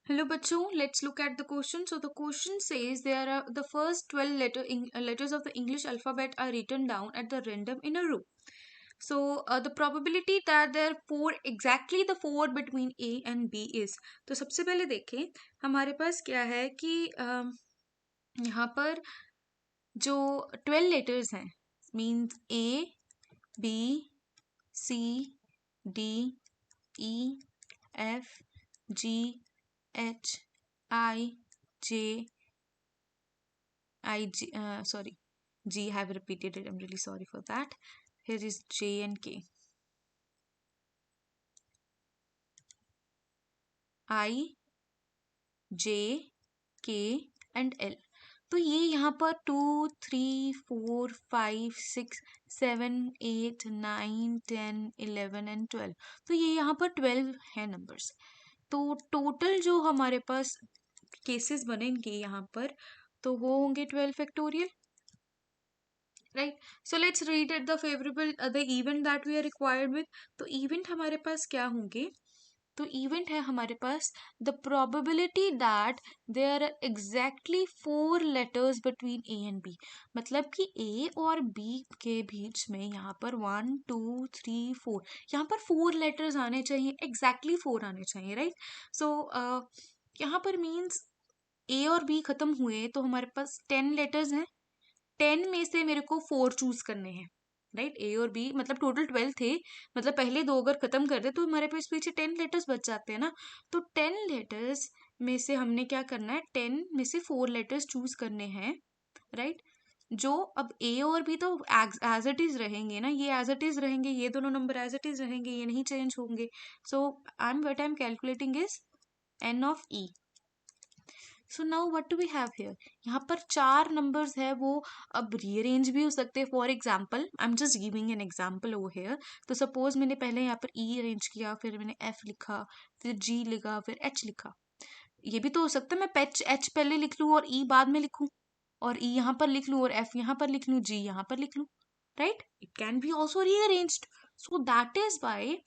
Hello, bachcho. Let's look at the question. So the question says there are the first 12 letters of the English alphabet are written down at the random in a row. So the probability that there are exactly the four between A and B is. तो सबसे पहले देखें हमारे पास क्या है कि यहाँ पर जो 12 लेटर्स हैं means A, B, C, D, E, F, G, H, I, J, sorry, G have repeated it. I'm really sorry for that. Here is J and K. I, J, K and L. तो ये यहाँ पर 2, 3, 4, 5, 6, 7, 8, 9, 10, 11 and 12. तो ये यहाँ पर 12 है numbers. तो टोटल जो हमारे पास केसेस बनेंगे यहाँ पर तो वो होंगे 12 factorial. Right. So let's read at the favourable the event that we are required with. तो इवेंट हमारे पास क्या होंगे. तो इवेंट है हमारे पास the probability that there are exactly 4 letters between A and B. मतलब कि ए और बी के बीच में यहाँ पर 1, 2, 3, 4 यहाँ पर 4 लेटर्स आने चाहिए. एग्जैक्टली 4 आने चाहिए. राइट. सो यहाँ पर मीन्स ए और बी खत्म हुए तो हमारे पास 10 लेटर्स हैं. 10 में से मेरे को 4 चूज करने हैं. राइट. ए और बी मतलब टोटल 12 थे. मतलब पहले दो अगर खत्म कर दे तो हमारे पास पीछे 10 लेटर्स बच जाते हैं ना. तो 10 लेटर्स में से हमने क्या करना है. 10 में से 4 लेटर्स चूज करने हैं. राइट. जो अब ए और बी तो एज इट इज रहेंगे ना. ये एज इट इज रहेंगे. ये दोनों नंबर एज इट इज रहेंगे. ये नहीं चेंज होंगे. So what I am calculating is n of e. So now what do we have here. यहाँ पर 4 नंबर्स है वो अब रीअरेंज भी हो सकते हैं. For example I am just giving an example over here. तो सपोज मैंने पहले यहाँ पर ई अरेंज किया, फिर मैंने एफ लिखा, फिर जी लिखा, फिर एच लिखा. ये भी तो हो सकता है मैं एच पहले लिख लूँ और ई बाद में लिखूँ, और ई यहाँ पर लिख लूँ और एफ यहाँ पर लिख लूँ, जी यहाँ पर लिख लूँ. Right. It can be also rearranged. So that is why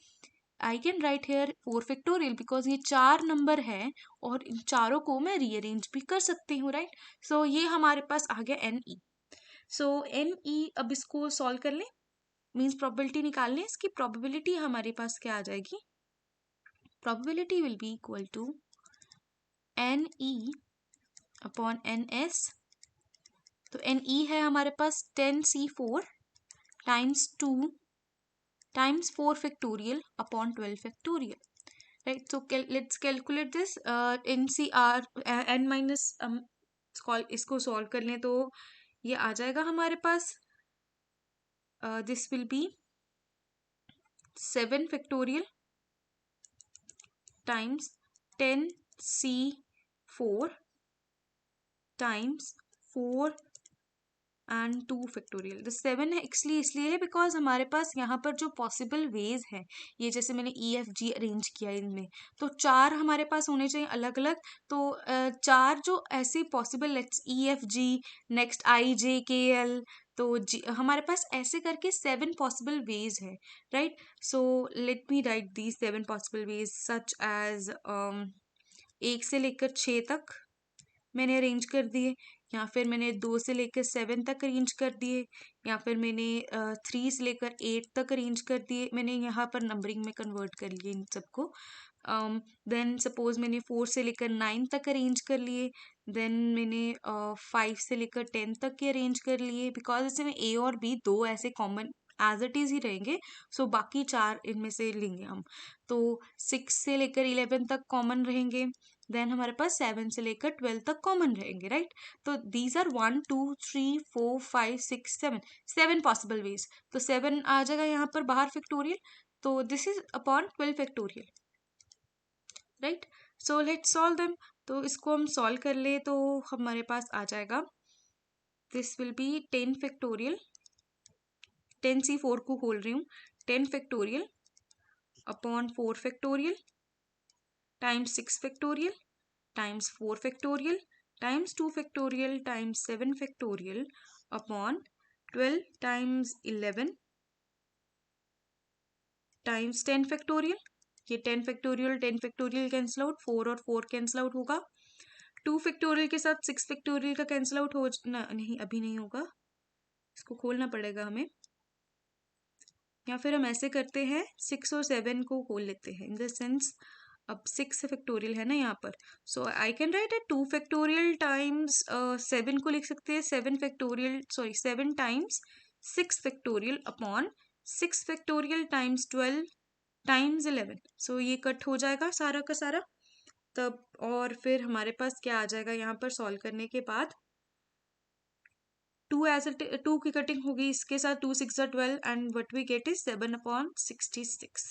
I can write here 4 factorial because ये 4 नंबर है और इन चारों को मैं रीअरेंज भी कर सकती हूँ. राइट. सो ये हमारे पास आ गया एन ई. सो एन ई अब इसको सॉल्व कर लें. मीन्स प्रोबेबिलिटी निकाल लें. इसकी प्रोबेबिलिटी हमारे पास क्या आ जाएगी. Probability will be equal to N E upon N S. तो एन ई है हमारे पास 10C4 times 2 times 4 factorial upon 12 factorial. Right. So let's calculate this. In C R N minus इसको सॉल्व कर लें तो ये आ जाएगा हमारे पास. This will be 7 factorial times 10C4 times 4 and 2 factorial. The 7 है इसलिए है बिकॉज हमारे पास यहाँ पर जो पॉसिबल वेज है, ये जैसे मैंने ई एफ जी अरेंज किया इनमें, तो 4 हमारे पास होने चाहिए अलग अलग. तो 4 जो ऐसे possible let's E F G, next I J K L, तो हमारे पास ऐसे करके 7 पॉसिबल वेज है. Right. So let me write the 7 possible ways such as 1 से लेकर 6 तक मैंने अरेंज कर दिए, या फिर मैंने 2 से लेकर 7 तक अरेंज कर दिए, या फिर मैंने 3 से लेकर 8 तक अरेंज कर दिए. मैंने यहाँ पर नंबरिंग में कन्वर्ट कर लिए इन सबको. देन सपोज मैंने 4 से लेकर 9 तक अरेंज कर लिए. देन मैंने 5 से लेकर 10 तक के अरेंज कर लिए बिकॉज इसमें ए और बी दो ऐसे कॉमन एज इट इज ही रहेंगे. सो बाकी 4 इनमें से लेंगे हम. तो 6 से लेकर 11 तक कॉमन रहेंगे. देन हमारे पास 7 से लेकर 12 तक कॉमन रहेंगे. राइट. तो दीज आर 1, 2, 3, 4, 5, 6, 7 पॉसिबल वेज. तो 7 आ जाएगा यहाँ पर बाहर फैक्टोरियल. तो this is upon 12 factorial. Right. So let's solve them. तो इसको हम सॉल्व कर ले तो हमारे पास आ जाएगा. This will B 10 factorial. 10C4 को खोल रही हूँ. 10 factorial upon 4 factorial times 6 factorial times 4 factorial times 2 factorial times 7 factorial upon 12 times 11 times 10 factorial. ये 10 फैक्टोरियल कैंसिल आउट, 4 और 4 कैंसिल आउट होगा, 2 फैक्टोरियल के साथ 6 फैक्टोरियल का कैंसिल आउट हो नहीं, अभी नहीं होगा, इसको खोलना पड़ेगा हमें, या फिर हम ऐसे करते हैं 6 और 7 को खोल लेते हैं, इन द सेंस अब 6 फैक्टोरियल है ना यहाँ पर, so I can write A 2 factorial times 7 को लिख सकते हैं 7 times 6 factorial upon 6 factorial times 12 times 11, so ये कट हो जाएगा सारा का सारा तब, और फिर हमारे पास क्या आ जाएगा यहाँ पर सॉल्व करने के बाद, 2 की कटिंग होगी इसके साथ, 2 6 12 and what we get is 7/66.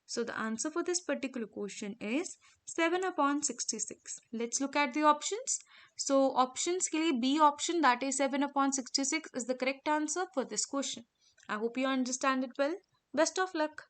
So the answer for this particular question is 7/66. Let's look at the options. So options के लिए B option, that is 7/66 is the correct answer for this question. I hope you understand it well. Best of luck.